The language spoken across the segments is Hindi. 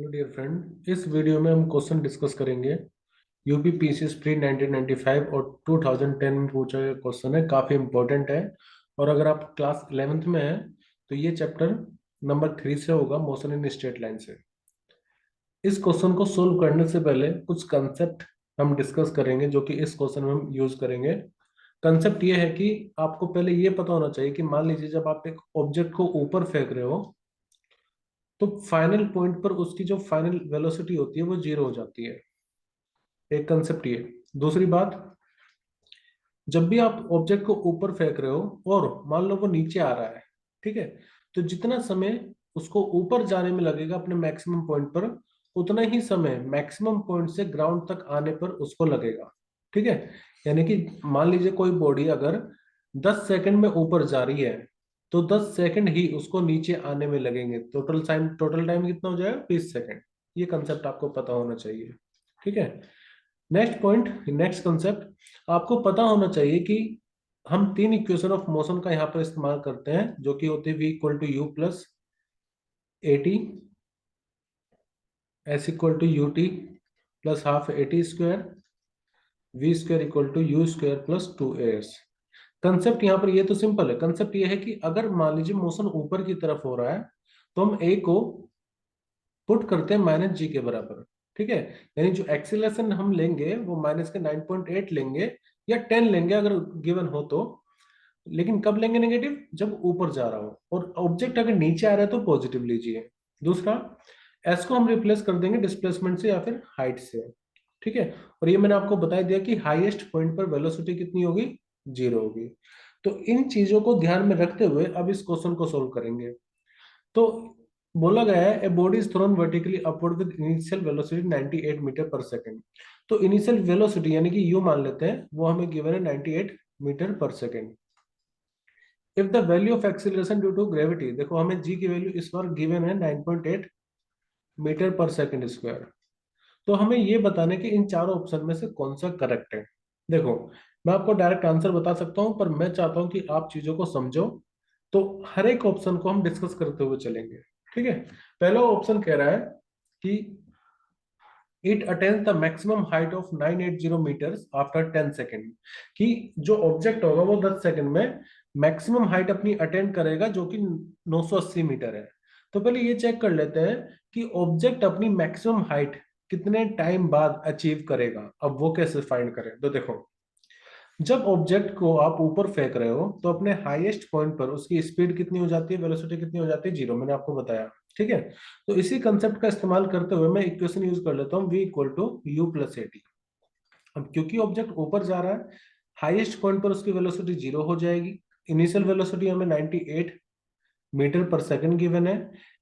हेलो डियर फ्रेंड, इस वीडियो में हम क्वेश्चन डिस्कस करेंगे। यूपी पीसीएस प्री 1995 और 2010 में पूछा गया क्वेश्चन है, काफी इंपॉर्टेंट है। और अगर आप क्लास 11th में हैं तो ये चैप्टर नंबर 3 से होगा, मोशन इन स्ट्रेट लाइन से। इस क्वेश्चन को सोल्व करने से पहले कुछ कंसेप्ट हम डिस्कस करेंगे जो कि इस क्वेश्चन में हम यूज करेंगे। कंसेप्ट ये है कि आपको पहले ये पता होना चाहिए कि मान लीजिए जब आप एक ऑब्जेक्ट को ऊपर फेंक रहे हो तो फाइनल पॉइंट पर उसकी जो फाइनल वेलोसिटी होती है वो जीरो हो जाती है। एक कंसेप्ट ये। दूसरी बात, जब भी आप ऑब्जेक्ट को ऊपर फेंक रहे हो और मान लो वो नीचे आ रहा है, ठीक है, तो जितना समय उसको ऊपर जाने में लगेगा अपने मैक्सिमम पॉइंट पर, उतना ही समय मैक्सिमम पॉइंट से ग्राउंड तक आने पर उसको लगेगा। ठीक है। यानी कि मान लीजिए कोई बॉडी अगर 10 सेकंड में ऊपर जा रही है तो 10 सेकंड ही उसको नीचे आने में लगेंगे। टोटल टाइम कितना हो जाएगा? 20 सेकंड। ये कंसेप्ट आपको पता होना चाहिए। ठीक है। नेक्स्ट पॉइंट, नेक्स्ट कंसेप्ट, आपको पता होना चाहिए कि हम तीन इक्वेशन ऑफ मोशन का यहाँ पर इस्तेमाल करते हैं जो कि होती है v equal to u plus a t, s equal to u t plus half a t square, v square equal to u square plus two a s. Concept यहाँ पर ये तो सिंपल है। कंसेप्ट ये है कि अगर मान लीजिए मोशन ऊपर की तरफ हो रहा है तो हम ए को पुट करते हैं माइनस जी के बराबर। ठीक है। यानी जो एक्सीलरेशन हम लेंगे वो माइनस के 9.8 लेंगे या 10 लेंगे अगर गिवन हो तो। लेकिन कब लेंगे नेगेटिव? जब ऊपर जा रहा हो। और ऑब्जेक्ट अगर नीचे आ रहा है तो पॉजिटिव लीजिए। दूसरा, एस को हम रिप्लेस कर देंगे डिस्प्लेसमेंट से या फिर हाइट से। ठीक है। और ये मैंने आपको बता दिया कि हाईएस्ट पॉइंट पर वेलोसिटी कितनी होगी? जीरो होगी। तो इन चीजों को ध्यान में रखते हुए अब इस क्वेश्चन को सोल्व करेंगे। तो बोला गया है a body is thrown vertically upward with initial velocity 98 metre per second. तो इनिशियल वेलोसिटी यानी कि यू मान लेते हैं, वो हमें गिवन है 98 metre per second. If the value of acceleration due to gravity, देखो हमें जी की वैल्यू इस बार गिवन है 9.8 मीटर पर सेकंड स्क्वायर। तो हमें ये बताने कि इन चारों ऑप्शन में से कौन सा करेक्ट है। देखो, मैं आपको डायरेक्ट आंसर बता सकता हूं पर मैं चाहता हूं कि आप चीजों को समझो। तो हर एक ऑप्शन को हम डिस्कस करते हुए चलेंगे। ठीक है। पहला ऑप्शन कह रहा है कि it attains the maximum height of 980 metres after 10 second. कि जो ऑब्जेक्ट होगा वो 10 सेकेंड में मैक्सिमम हाइट अपनी अटेंड करेगा जो कि 980 मीटर है। तो पहले ये चेक कर लेते हैं कि ऑब्जेक्ट अपनी मैक्सिमम हाइट कितने टाइम बाद अचीव करेगा। अब वो कैसे फाइंड करें? तो देखो, जब ऑब्जेक्ट को आप ऊपर फेंक रहे हो तो अपने हाईएस्ट पॉइंट पर उसकी स्पीड कितनी हो जाती है, वेलोसिटी कितनी हो जाती है? जीरो। मैंने आपको बताया। ठीक है। तो इसी कंसेप्ट का इस्तेमाल करते हुए मैं इक्वेशन यूज कर लेता हूँ v equal to u plus a t. अब क्योंकि ऑब्जेक्ट ऊपर जा रहा है, हाईएस्ट पॉइंट पर उसकी वेलोसिटी जीरो हो जाएगी। इनिशियल वेलोसिटी हमें 98 मीटर पर सेकंड गिवन है।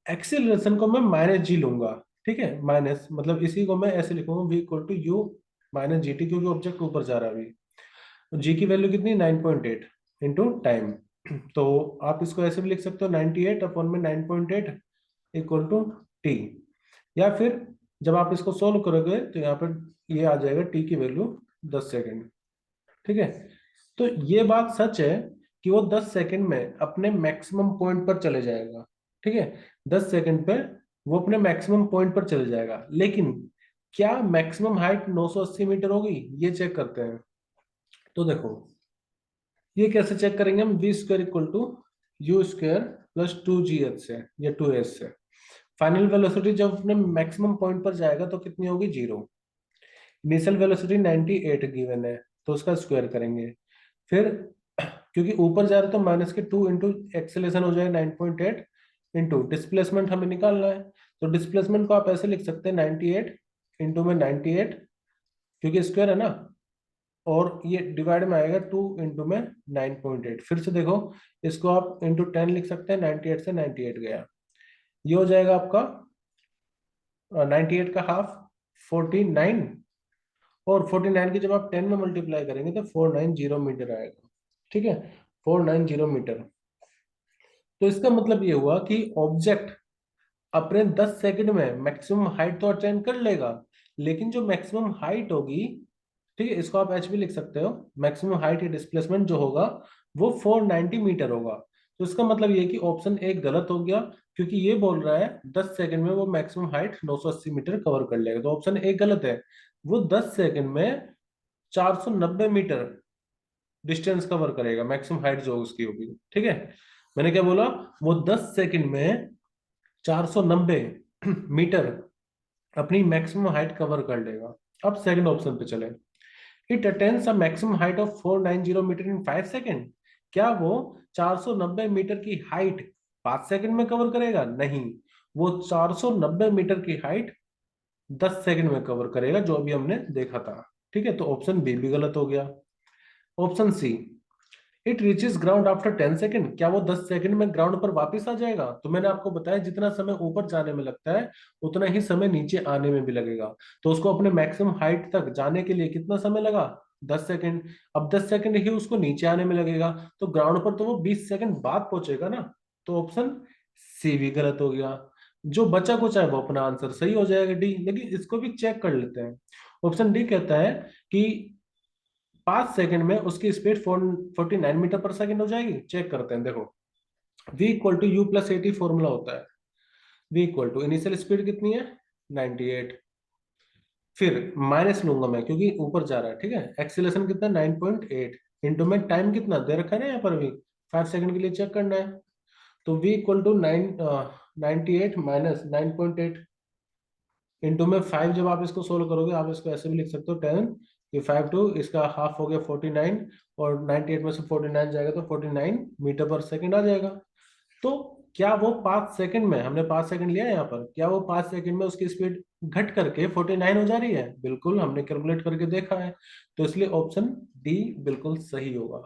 एक्सेलरेशन को मैं माइनस जी लूंगा। ठीक है। माइनस मतलब इसी को मैं ऐसे लिखूंगा v equal to u minus g t, क्योंकि ऑब्जेक्ट ऊपर जा रहा है अभी। जी की वैल्यू कितनी? 9.8 इंटू टाइम। तो आप इसको ऐसे भी लिख सकते हो 98 अपॉन में 9.8 इक्वल टू टी। या फिर जब आप इसको सोल्व करोगे तो यहाँ पर ये आ जाएगा टी की वैल्यू 10 सेकेंड। ठीक है। तो ये बात सच है कि वो 10 सेकेंड में अपने मैक्सिमम पॉइंट पर चले जाएगा। ठीक है। 10 सेकेंड पे वो अपने मैक्सिमम पॉइंट पर चले जाएगा। लेकिन क्या मैक्सिमम हाइट 980 मीटर होगी? ये चेक करते हैं। तो देखो, ये कैसे चेक करेंगे हम? V square equal to u square plus two g h से या टू एस से। फाइनल वेलोसिटी जब अपने मैक्सिमम पॉइंट पर जाएगा तो कितनी होगी? जीरो। इनिशियल वेलोसिटी 98 गिवन है तो उसका स्क्वायर करेंगे। फिर क्योंकि ऊपर जा रहे हैं तो माइनस के 2 इंटू एक्सेलेशन हो जाएगा 9.8 इंटू डिस्प्लेसमेंट हमें निकालना है। तो डिस्प्लेसमेंट को आप ऐसे लिख सकते हैं 98 इंटू में 98, क्योंकि स्क्वायर है ना, और ये डिवाइड में आएगा 2 इंटू में 9.8। फिर से देखो, इसको आप इंटू 10 लिख सकते हैं। 98 से 98 गया, ये हो जाएगा आपका 98 का हाफ 49। और 49 की जब आप 10 में मल्टीप्लाई करेंगे तो 490 मीटर आएगा। ठीक है। 490 मीटर। तो इसका मतलब ये हुआ कि ऑब्जेक्ट अपने 10 सेकंड में मैक्सिमम हाइट तो अटेंड कर लेगा, लेकिन जो मैक्सिमम हाइट होगी, ठीक है, इसको आप एच भी लिख सकते हो, मैक्सिमम हाइट या डिस्प्लेसमेंट जो होगा वो 490 मीटर होगा। तो इसका मतलब ये कि ऑप्शन एक गलत हो गया, क्योंकि ये बोल रहा है 10 सेकंड में वो मैक्सिमम हाइट 980 मीटर कवर कर लेगा, तो ऑप्शन एक गलत है। वो 10 सेकंड में 490 मीटर डिस्टेंस कवर करेगा, मैक्सिमम हाइट जो उसकी होगी, ठीक है। मैंने क्या बोला, वो 10 सेकंड में 490 मीटर अपनी मैक्सिमम हाइट कवर कर लेगा। अब सेकंड ऑप्शन पे चले। It attains a maximum height of 490 metre in 5 second. क्या वो 490 मीटर की हाइट 5 सेकंड में कवर करेगा? नहीं, वो 490 मीटर की हाइट 10 सेकंड में कवर करेगा, जो अभी हमने देखा था। ठीक है, तो ऑप्शन बी भी गलत हो गया। Option c, it reaches ground after 10 second. क्या वो 10 सेकंड में ग्राउंड पर वापस आ जाएगा? तो मैंने आपको बताया जितना समय ऊपर जाने में लगता है उतना ही समय नीचे आने में भी लगेगा। तो उसको अपने मैक्सिमम हाइट तक जाने के लिए कितना समय लगा? 10 सेकंड। अब 10 सेकंड ही उसको नीचे आने में लगेगा, तो ग्राउंड पर तो वो 20 सेकंड बाद पहुंचेगा ना। तो ऑप्शन सी भी गलत हो गया। जो बचा कुछ है वो अपना आंसर सही हो जाएगा, डी। लेकिन इसको भी चेक कर लेते हैं। ऑप्शन डी कहता है कि 5 सेकंड में उसकी स्पीड 49 मीटर पर सेकंड हो जाएगी। चेक करते हैं, देखो। v equal to u plus 80 formula होता है। v equal to initial speed कितनी है? 98। फिर माइनस लूंगा मैं क्योंकि ऊपर जा रहा है, ठीक है। एक्सीलरेशन कितना? 9.8 इंटू में टाइम कितना दे रखा है ना यहाँ पर भी, 5 सेकंड के लिए चेक करना है। तो v equal to 98 minus 9.8 into में 5। जब आप इसको सोल्व करोगे आप इसको ऐसे भी लिख सकते हो 10, ये 5 टू इसका हाफ हो गया 49, और 98 में से 49 जाएगा तो 49 मीटर पर सेकंड आ जाएगा। तो क्या वो 5 सेकंड में, हमने 5 सेकंड लिया है यहाँ पर, क्या वो 5 सेकंड में उसकी स्पीड घट करके 49 हो जा रही है? बिल्कुल, हमने कैलकुलेट करके देखा है। तो इसलिए ऑप्शन डी बिल्कुल सही होगा।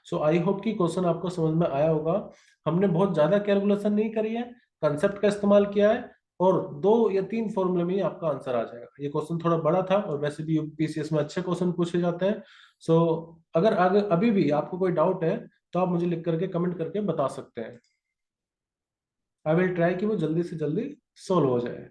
सो आई होप कि क्वेश्चन आपको समझ में आया होगा। हमने बहुत ज्यादा कैलकुलेशन नहीं करी है, कंसेप्ट का इस्तेमाल किया है, और 2 या 3 फॉर्मूले में ही आपका आंसर आ जाएगा। ये क्वेश्चन थोड़ा बड़ा था, और वैसे भी यूपीसीएस में अच्छे क्वेश्चन पूछे जाते हैं। सो अगर आगे अभी भी आपको कोई डाउट है तो आप मुझे लिख करके कमेंट करके बता सकते हैं। आई विल ट्राई कि वो जल्दी से जल्दी सोल्व हो जाए।